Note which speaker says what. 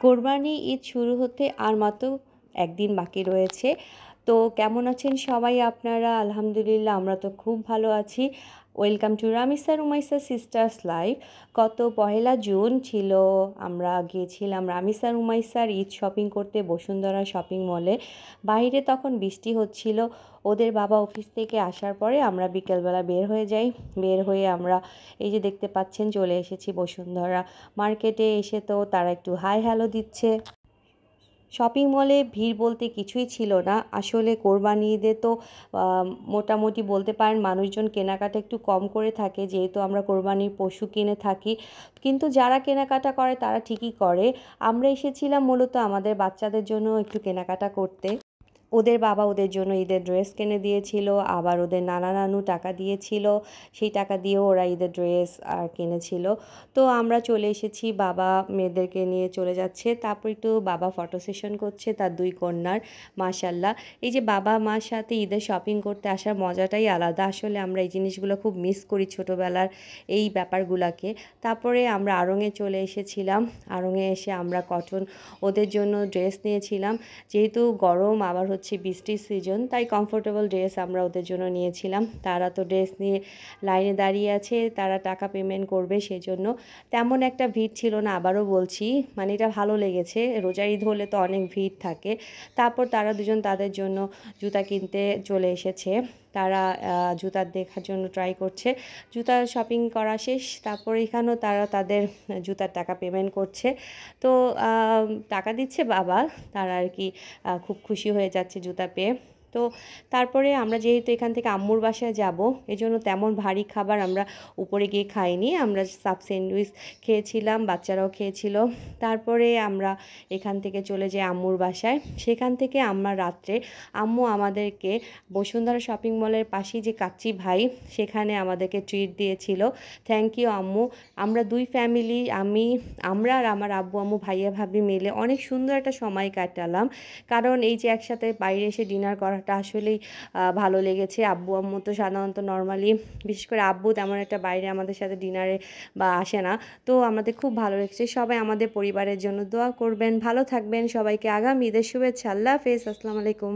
Speaker 1: কোরবানি ঈদ শুরু হতে আর মাত্র একদিন বাকি রয়েছে। তো কেমন আছেন সবাই আপনারা? আলহামদুলিল্লাহ আমরা তো খুব ভালো আছি। Welcome to Ramisa Rumaisa sisters live. গত পহেলা জুন ছিল, আমরা গিয়েছিলাম রামিসা রুমাইসার ঈদ শপিং করতে বসুন্ধরা শপিং মলে। বাইরে তখন বৃষ্টি হচ্ছিল। ওদের বাবা অফিস থেকে আসার পরে আমরা বিকেলবেলা বের হয়ে যাই। বের হয়ে আমরা এই যে দেখতে পাচ্ছেন চলে এসেছি বসুন্ধরা মার্কেটে। এসে তো তারা একটু হাই হ্যালো দিচ্ছে। শপিং মলে ভিড় বলতে কিছুই ছিল না। আসলে কোরবানি ঈদে তো মোটামুটি বলতে পারেন মানুষজন কেনাকাটা একটু কম করে থাকে, যেহেতু আমরা কোরবানির পশু কিনে থাকি। কিন্তু যারা কেনাকাটা করে তারা ঠিকই করে। আমরা এসেছিলাম মূলত আমাদের বাচ্চাদের জন্য একটু কেনাকাটা করতে। ওদের বাবা ওদের জন্য ঈদের ড্রেস কিনে দিয়েছিল, আবার ওদের নানা নানু টাকা দিয়েছিল, সেই টাকা দিয়েও ওরা ঈদের ড্রেস আর কিনেছিল। তো আমরা চলে এসেছি, বাবা মেয়েদেরকে নিয়ে চলে যাচ্ছে। তারপর একটু বাবা ফটো সেশন করছে তার দুই কন্যার। মাশাল্লাহ, এই যে বাবা মার সাথে ঈদের শপিং করতে আসার মজাটাই আলাদা। আসলে আমরা এই জিনিসগুলো খুব মিস করি ছোটোবেলার এই ব্যাপারগুলোকে। তারপরে আমরা আড়ংয়ে চলে এসেছিলাম। আড়ংয়ে এসে আমরা কটন ওদের জন্য ড্রেস নিয়েছিলাম। যেহেতু গরম আবার হচ্ছে বৃষ্টির সিজন, তাই কমফোর্টেবল ড্রেস আমরা ওদের জন্য নিয়েছিলাম। তারা তো ড্রেস নিয়ে লাইনে দাঁড়িয়ে আছে, তারা টাকা পেমেন্ট করবে, সেজন্য তেমন একটা ভিড় ছিল না। আবারও বলছি, মানে এটা ভালো লেগেছে। রোজার ঈদ হলে তো অনেক ভিড় থাকে। তারপর তারা দুজন তাদের জন্য জুতা কিনতে চলে এসেছে। তারা জুতা দেখার জন্য ট্রাই করছে। জুতা শপিং করা শেষ, তারপর এখানেও তারা তাদের জুতার টাকা পেমেন্ট করছে। তো টাকা দিচ্ছে বাবা, তারা আর কি খুব খুশি হয়ে যাচ্ছে জুতা পেয়ে। তো তারপরে আমরা যেহেতু এখান থেকে আম্মুর বাসায় যাব, এজন্য তেমন ভারী খাবার আমরা উপরে গিয়ে খাইনি। আমরা সাব স্যান্ডউইচ খেয়েছিলাম, বাচ্চারাও খেয়েছিল। তারপরে আমরা এখান থেকে চলে যাই আম্মুর বাসায়। সেখান থেকে আমরা রাত্রে আম্মু আমাদেরকে বসুন্ধরা শপিং মলের পাশেই যে কাচ্চি ভাই, সেখানে আমাদেরকে ট্রিট দিয়েছিল। থ্যাংক ইউ আম্মু। আমরা দুই ফ্যামিলি, আমরা আর আমার আব্বু আম্মু ভাইয়া ভাবি মিলে অনেক সুন্দর একটা সময় কাটালাম। কারণ এই যে একসাথে বাইরে এসে ডিনার করাটা আসলেই ভালো লেগেছে। আব্বু আম্মু তো সাধারণত নর্মালি, বিশেষ করে আব্বু তেমন একটা বাইরে আমাদের সাথে ডিনারে বা আসে না। তো আমাদের খুব ভালো লেগেছে। সবাই আমাদের পরিবারের জন্য দোয়া করবেন, ভালো থাকবেন। সবাইকে আগামী ঈদের শুভেচ্ছা। আল্লাহ হাফেজ, আসসালামু আলাইকুম।